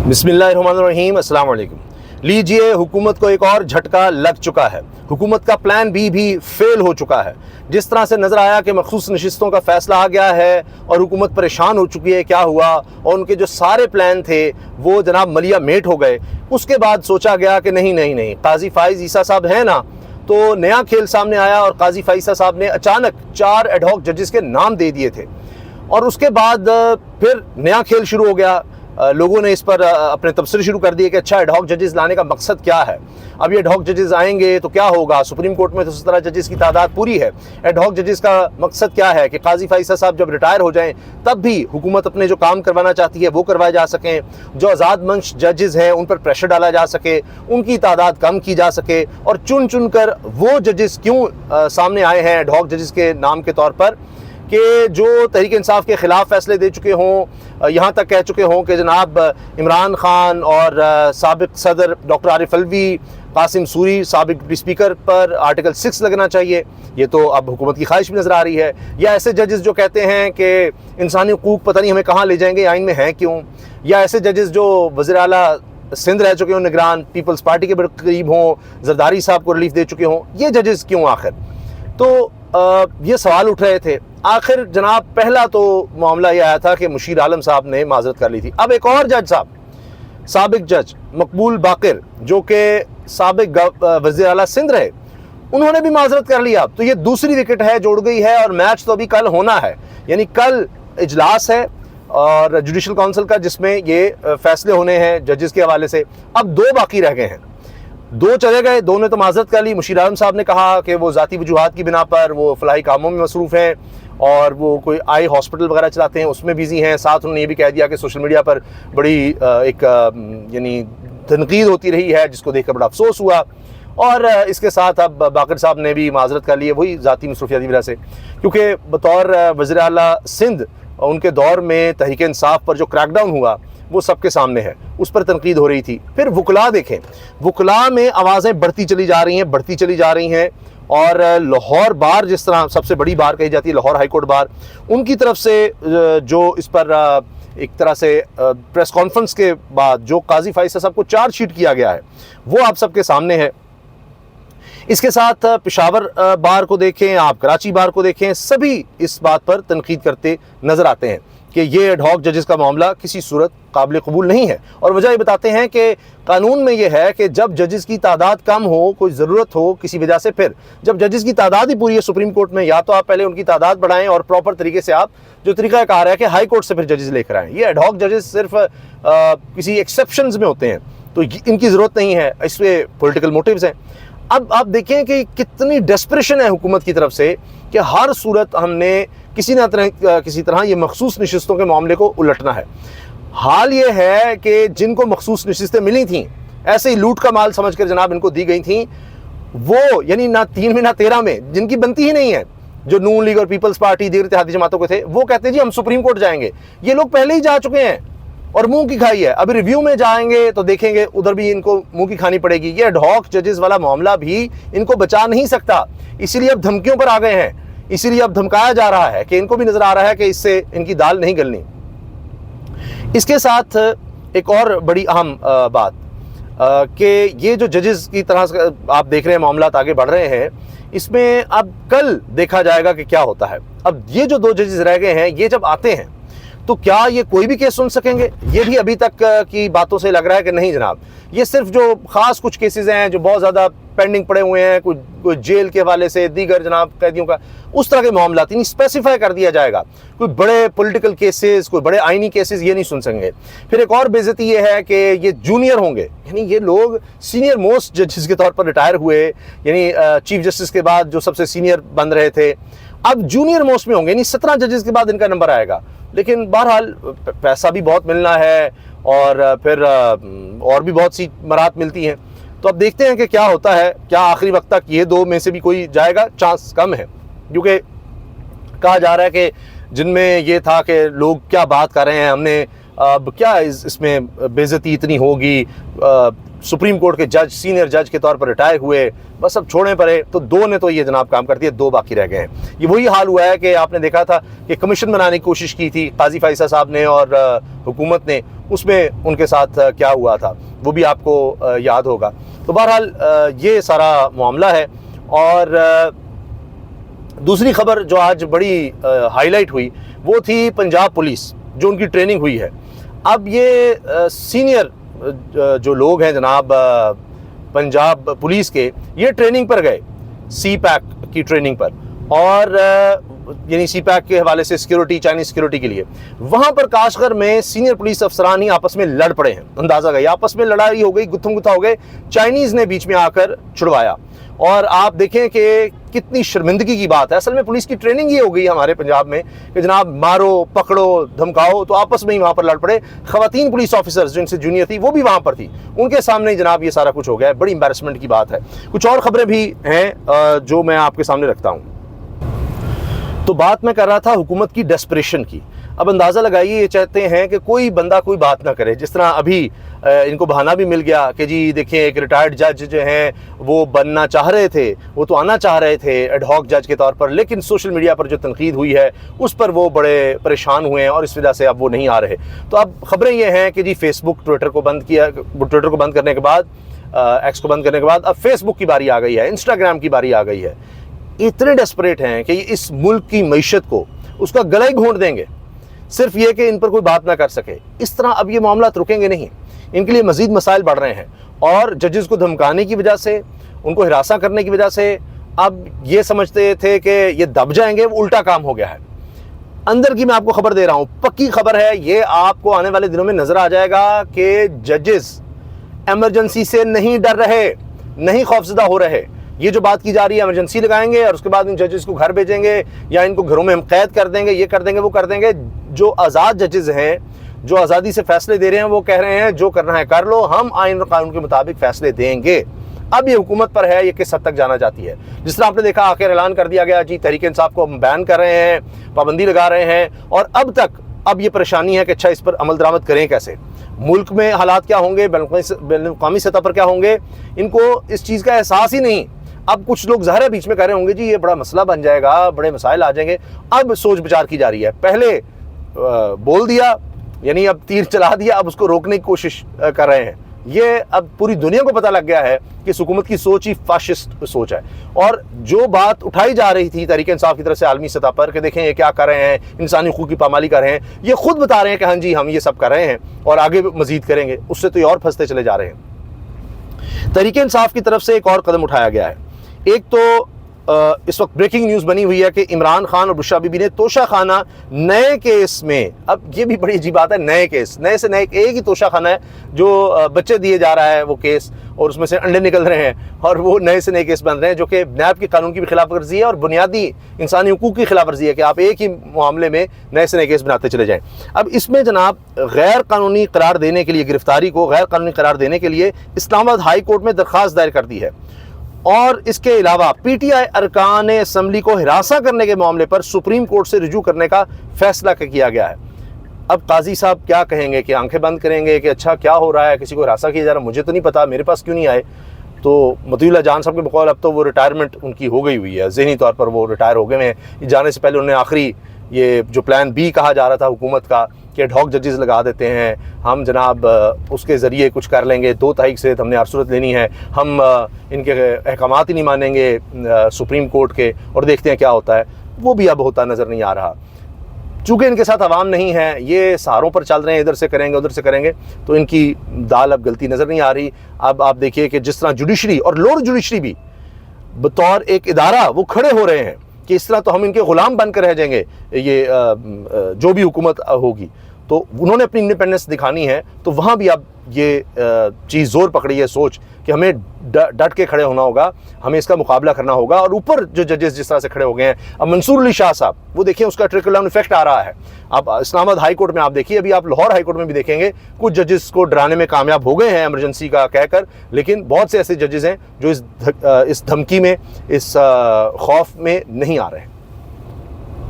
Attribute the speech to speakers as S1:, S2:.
S1: बिस्मिल्लाहिर्रहमानिर्रहीम, अस्सलाम वालेकुम। लीजिए, हुकूमत को एक और झटका लग चुका है। हुकूमत का प्लान बी भी फेल हो चुका है। जिस तरह से नज़र आया कि मखसूस नशिस्तों का फ़ैसला आ गया है और हुकूमत परेशान हो चुकी है क्या हुआ, और उनके जो सारे प्लान थे वो जनाब मलिया मेट हो गए। उसके बाद सोचा गया कि नहीं, काजी फाइज़ ईसा साहब हैं ना, तो नया खेल सामने आया और काजी फाइज़ ईसा साहब ने अचानक 4 एडहॉक जजेस के नाम दे दिए थे। और उसके बाद फिर नया खेल शुरू हो गया। लोगों ने इस पर अपने तबसरे शुरू कर दिए कि अच्छा, एडहॉक जजेस लाने का मकसद क्या है। अब ये एडहॉक जजेस आएंगे तो क्या होगा, सुप्रीम कोर्ट में तो उस तरह जजेस की तादाद पूरी है। एडहॉक जजेस का मकसद क्या है कि काजी फाइज़ साहब जब रिटायर हो जाएं तब भी हुकूमत अपने जो काम करवाना चाहती है वो करवाए जा सकें, जो आज़ाद मंश जजेस हैं उन पर प्रेशर डाला जा सके, उनकी तादाद कम की जा सके, और चुन चुन कर वो जजेस क्यों सामने आए हैं एडहॉक जजेस के नाम के तौर पर कि जो तहरीक इंसाफ के ख़िलाफ़ फ़ैसले दे चुके हों, यहाँ तक कह चुके हों कि जनाब इमरान खान और साबिक़ सदर डॉक्टर आरिफ अलवी, कासिम सूरी साबिक़ स्पीकर पर आर्टिकल 6 लगना चाहिए। ये तो अब हुकूमत की ख्वाहिश भी नज़र आ रही है। या ऐसे जजेस जो कहते हैं कि इंसानी हकूक़ पता नहीं हमें कहाँ ले जाएंगे, आइन में हैं क्यों। या ऐसे जजेस जो वज़ीर आला सिंध रह चुके हों, निगरान पीपल्स पार्टी के बड़े करीब हों, जरदारी साहब को रिलीफ दे चुके हों, ये जजेस क्यों आखिर। तो ये सवाल उठ रहे थे। आखिर जनाब पहला तो मामला यह आया था कि मुशीर आलम साहब ने माजरत कर ली थी। अब एक और जज साहब, साबिक जज मकबूल बाकिर, जो कि साबिक वज़ीर आला सिंध रहे, उन्होंने भी माजरत कर लिया। तो ये दूसरी विकेट है जोड़ गई है, और मैच तो अभी कल होना है। यानी कल इजलास है और जुडिशल काउंसिल का, जिसमें ये फैसले होने हैं जजेस के हवाले से। अब 2 बाकी रह गए हैं। 2 चले गए, 2 ने तो माजरत कर ली। मुशीर आलम साहब ने कहा कि वो ज़ाती वजूहात की बिना पर वो फलाही कामों में मसरूफ़ हैं और वो कोई आई हॉस्पिटल वगैरह चलाते हैं, उसमें बिजी हैं। साथ उन्होंने ये भी कह दिया कि सोशल मीडिया पर बड़ी यानी तनकीद होती रही है, जिसको देखकर बड़ा अफसोस हुआ। और इसके साथ अब बाकर साहब ने भी माजरत कर ली है, वही ज़ाती मसरूफियात की वजह से, क्योंकि बतौर वज़ीर आला सिंध उनके दौर में तहरीक इंसाफ पर जो क्रैकडाउन हुआ वो सबके सामने है, उस पर तनकीद हो रही थी। फिर वुकला देखें, वुकला में आवाज़ें बढ़ती चली जा रही हैं। और लाहौर बार, जिस तरह सबसे बड़ी बार कही जाती है लाहौर हाई कोर्ट बार, उनकी तरफ से जो इस पर एक तरह से प्रेस कॉन्फ्रेंस के बाद जो काजी फाइज़ साहब को चार्जशीट किया गया है वो आप सबके सामने है। इसके साथ पेशावर बार को देखें, आप कराची बार को देखें, सभी इस बात पर तनकीद करते नज़र आते हैं कि ये एडहॉक जजेस का मामला किसी सूरत काबिल कबूल नहीं है। और वजह ये बताते हैं कि कानून में ये है कि जब जजेस की तादाद कम हो, कोई ज़रूरत हो किसी वजह से, फिर जब जजेस की तादाद ही पूरी है सुप्रीम कोर्ट में, या तो आप पहले उनकी तादाद बढ़ाएं और प्रॉपर तरीके से आप जो तरीका कार है कि हाई कोर्ट से फिर जजेस लेकर आएँ। ये एडहॉक जजेस सिर्फ किसी एक्सेप्शंस में होते हैं, तो इनकी ज़रूरत नहीं है, इसमें पॉलिटिकल मोटिव्स हैं। अब आप देखें कि कितनी डेस्परेशन है हुकूमत की तरफ से कि हर सूरत हमने किसी तरह ये मखसूस नशिस्तों के मामले को उलटना है। हाल ये है कि जिनको मखसूस नशिस्तें मिली थीं, ऐसे ही लूट का माल समझकर जनाब इनको दी गई थीं, वो यानी ना 3 में ना 13 में, जिनकी बनती ही नहीं है, जो नून लीग और पीपल्स पार्टी दीगर इत्तेहादी जमातों के थे, वो कहते हैं जी हम सुप्रीम कोर्ट जाएंगे। ये लोग पहले ही जा चुके हैं और मुंह की खाई है। अभी रिव्यू में जाएंगे तो देखेंगे उधर भी इनको मुंह की खानी पड़ेगी। ये एडहॉक जजेस वाला मामला भी इनको बचा नहीं सकता, इसीलिए अब धमकियों पर आ गए हैं, इसीलिए अब धमकाया जा रहा है कि इनको भी नजर आ रहा है कि इससे इनकी दाल नहीं गलनी। इसके साथ एक और बड़ी अहम बात कि ये जो जजेस की तरह से आप देख रहे हैं मामला आगे बढ़ रहे हैं, इसमें अब कल देखा जाएगा कि क्या होता है। अब ये जो 2 जजेस रह गए हैं, ये जब आते हैं तो क्या ये कोई भी केस सुन सकेंगे? ये भी अभी तक की बातों से लग रहा है कि नहीं जनाब, ये सिर्फ जो खास कुछ केसेस हैं जो बहुत ज़्यादा पेंडिंग पड़े हुए हैं, कोई जेल के हवाले से, दीगर जनाब कैदियों का, उस तरह के मामला नहीं स्पेसिफाई कर दिया जाएगा। कोई बड़े पॉलिटिकल केसेस, कोई बड़े आइनी केसेस ये नहीं सुन सकेंगे। फिर एक और बेइज्जती ये है कि ये जूनियर होंगे, यानी ये लोग सीनियर मोस्ट जजेस के तौर पर रिटायर हुए, यानी चीफ जस्टिस के बाद जो सबसे सीनियर बन रहे थे, अब जूनियर मोस्ट में होंगे, यानी 17 जजेस के बाद इनका नंबर आएगा। लेकिन बहरहाल पैसा भी बहुत मिलना है और फिर और भी बहुत सी मराहत मिलती हैं। तो अब देखते हैं कि क्या होता है, क्या आखिरी वक्त तक ये 2 में से भी कोई जाएगा। चांस कम है, क्योंकि कहा जा रहा है कि जिनमें ये था कि लोग क्या बात कर रहे हैं, हमने अब क्या इसमें बेइज्जती इतनी होगी, सुप्रीम कोर्ट के जज सीनियर जज के तौर पर रिटायर हुए, बस अब छोड़ने पड़े। तो 2 ने तो ये जनाब काम कर दिया, 2 बाकी रह गए हैं। ये वही हाल हुआ है कि आपने देखा था कि कमीशन बनाने की कोशिश की थी काजी फाइज़ साहब ने और हुकूमत ने, اس میں ان کے ساتھ کیا ہوا تھا وہ بھی آپ کو یاد ہوگا. تو بہرحال یہ سارا معاملہ ہے. اور دوسری خبر جو آج بڑی ہائی لائٹ ہوئی وہ تھی پنجاب پولیس جو ان کی ٹریننگ ہوئی ہے. اب یہ سینئر جو لوگ ہیں جناب پنجاب پولیس کے یہ ٹریننگ پر گئے سی پیک کی ٹریننگ پر, اور یعنی سی پیک کے حوالے سے سیکیورٹی چائنیز سیکیورٹی کے لیے وہاں پر کاشغر میں سینئر پولیس افسران ہی آپس میں لڑ پڑے ہیں. اندازہ گئی آپس میں لڑائی ہو گئی, گتھم گتھا ہو گئے, چائنیز نے بیچ میں آ کر چھڑوایا. اور آپ دیکھیں کہ کتنی شرمندگی کی بات ہے. اصل میں پولیس کی ٹریننگ یہ ہو گئی ہمارے پنجاب میں کہ جناب مارو پکڑو دھمکاؤ, تو آپس میں ہی وہاں پر لڑ پڑے. خواتین پولیس آفیسرز جن سے جونیئر تھی وہ بھی وہاں پر تھی, ان کے سامنے جناب یہ سارا کچھ ہو گیا ہے. بڑی امبیرسمنٹ کی بات ہے. کچھ اور خبریں بھی ہیں جو میں آپ کے سامنے رکھتا ہوں. تو بات میں کر رہا تھا حکومت کی ڈیسپریشن کی. اب اندازہ لگائیے یہ چاہتے ہیں کہ کوئی بندہ کوئی بات نہ کرے. جس طرح ابھی ان کو بہانہ بھی مل گیا کہ جی دیکھیں ایک ریٹائرڈ جج جو ہیں وہ بننا چاہ رہے تھے, وہ تو آنا چاہ رہے تھے ایڈ ہاک جج کے طور پر, لیکن سوشل میڈیا پر جو تنقید ہوئی ہے اس پر وہ بڑے پریشان ہوئے ہیں اور اس وجہ سے اب وہ نہیں آ رہے. تو اب خبریں یہ ہیں کہ جی فیس بک ٹویٹر کو بند کیا, ٹویٹر کو بند کرنے کے بعد, ایکس کو بند کرنے کے بعد اب فیس بک کی باری آ گئی ہے, انسٹاگرام کی باری آ گئی ہے. اتنے ڈیسپریٹ ہیں کہ اس ملک کی معیشت کو اس کا گلا ہی گھونٹ دیں گے صرف یہ کہ ان پر کوئی بات نہ کر سکے. اس طرح اب یہ معاملات رکیں گے نہیں, ان کے لیے مزید مسائل بڑھ رہے ہیں. اور ججز کو دھمکانے کی وجہ سے, ان کو ہراساں کرنے کی وجہ سے اب یہ سمجھتے تھے کہ یہ دب جائیں گے, وہ الٹا کام ہو گیا ہے. اندر کی میں آپ کو خبر دے رہا ہوں, پکی خبر ہے, یہ آپ کو آنے والے دنوں میں نظر آ جائے گا کہ ججز ایمرجنسی سے نہیں ڈر رہے, نہیں خوفزدہ ہو رہے. یہ جو بات کی جا رہی ہے ایمرجنسی لگائیں گے اور اس کے بعد ان ججز کو گھر بھیجیں گے یا ان کو گھروں میں ہم قید کر دیں گے, یہ کر دیں گے, وہ کر دیں گے. جو آزاد ججز ہیں, جو آزادی سے فیصلے دے رہے ہیں, وہ کہہ رہے ہیں جو کرنا ہے کر لو, ہم آئین اور قانون کے مطابق فیصلے دیں گے. اب یہ حکومت پر ہے یہ کس حد تک جانا چاہتی ہے. جس طرح آپ نے دیکھا آخر اعلان کر دیا گیا جی تحریک انصاف کو ہم بین کر رہے ہیں, پابندی لگا رہے ہیں, اور اب یہ پریشانی ہے کہ اچھا اس پر عمل درآمد کریں کیسے, ملک میں حالات کیا ہوں گے, بین الاقوامی سطح پر کیا ہوں گے. ان کو اس چیز کا احساس ہی نہیں. اب کچھ لوگ ظاہر ہے بیچ میں کہہ رہے ہوں گے جی یہ بڑا مسئلہ بن جائے گا, بڑے مسائل آ جائیں گے. اب سوچ بچار کی جا رہی ہے. پہلے بول دیا یعنی اب تیر چلا دیا, اب اس کو روکنے کی کوشش کر رہے ہیں. یہ اب پوری دنیا کو پتہ لگ گیا ہے کہ اس حکومت کی سوچ ہی فاشسٹ سوچ ہے. اور جو بات اٹھائی جا رہی تھی تحریک انصاف کی طرف سے عالمی سطح پر کہ دیکھیں یہ کیا کر رہے ہیں, انسانی حقوق کی پامالی کر رہے ہیں, یہ خود بتا رہے ہیں کہ ہاں جی ہم یہ سب کر رہے ہیں اور آگے مزید کریں گے. اس سے تو یہ اور پھنستے چلے جا رہے ہیں. تحریک انصاف کی طرف سے ایک اور قدم اٹھایا گیا ہے. ایک تو اس وقت بریکنگ نیوز بنی ہوئی ہے کہ عمران خان اور بشرا بی بی نے توشہ خانہ نئے کیس میں, اب یہ بھی بڑی عجیب بات ہے, نئے کیس, نئے سے نئے ایک ہی توشہ خانہ ہے جو بچے دیے جا رہا ہے وہ کیس, اور اس میں سے انڈے نکل رہے ہیں اور وہ نئے سے نئے کیس بن رہے ہیں جو کہ نیب کے قانون کی بھی خلاف ورزی ہے اور بنیادی انسانی حقوق کی خلاف ورزی ہے کہ آپ ایک ہی معاملے میں نئے سے نئے کیس بناتے چلے جائیں. اب اس میں جناب غیر قانونی قرار دینے کے لیے, گرفتاری کو غیر قانونی قرار دینے کے لیے اسلام آباد ہائی کورٹ میں درخواست دائر کر دی ہے. اور اس کے علاوہ پی ٹی آئی ارکان اسمبلی کو ہراساں کرنے کے معاملے پر سپریم کورٹ سے رجوع کرنے کا فیصلہ کیا گیا ہے. اب قاضی صاحب کیا کہیں گے, کہ آنکھیں بند کریں گے کہ اچھا کیا ہو رہا ہے, کسی کو ہراساں کیا جا رہا ہے, مجھے تو نہیں پتا, میرے پاس کیوں نہیں آئے. تو مطیع اللہ جان صاحب کے بقول اب تو وہ ریٹائرمنٹ ان کی ہو گئی ہوئی ہے, ذہنی طور پر وہ ریٹائر ہو گئے ہیں. جانے سے پہلے انہوں نے آخری یہ جو پلان بی کہا جا رہا تھا حکومت کا کہ ایڈ ہاک ججز لگا دیتے ہیں, ہم جناب اس کے ذریعے کچھ کر لیں گے, 2 تاریخ سے ہم نے عرصورت لینی ہے, ہم ان کے احکامات ہی نہیں مانیں گے سپریم کورٹ کے, اور دیکھتے ہیں کیا ہوتا ہے. وہ بھی اب ہوتا نظر نہیں آ رہا. چونکہ ان کے ساتھ عوام نہیں ہے, یہ سہاروں پر چل رہے ہیں, ادھر سے کریں گے ادھر سے کریں گے, تو ان کی دال اب گلتی نظر نہیں آ رہی. اب آپ دیکھیے کہ جس طرح جوڈیشری اور لوور جوڈیشری بھی بطور ایک ادارہ وہ کھڑے ہو رہے ہیں کہ اس طرح تو ہم ان کے غلام بن کر رہ جائیں گے, یہ جو بھی حکومت ہوگی. تو انہوں نے اپنی انڈیپینڈنس دکھانی ہے, تو وہاں بھی اب یہ چیز زور پکڑی ہے, سوچ کہ ہمیں ڈٹ کے کھڑے ہونا ہوگا, ہمیں اس کا مقابلہ کرنا ہوگا. اور اوپر جو ججز جس طرح سے کھڑے ہو گئے ہیں, اب منصور علی شاہ صاحب وہ دیکھیں اس کا ٹرکل ڈاؤن ایفیکٹ آ رہا ہے. اب اسلام آباد ہائی کورٹ میں آپ دیکھیے, ابھی آپ لاہور ہائی کورٹ میں بھی دیکھیں گے کچھ ججز کو ڈرانے میں کامیاب ہو گئے ہیں ایمرجنسی کا کہہ کر, لیکن بہت سے ایسے ججز ہیں جو اس دھمکی میں, اس خوف میں نہیں آ رہے ہیں.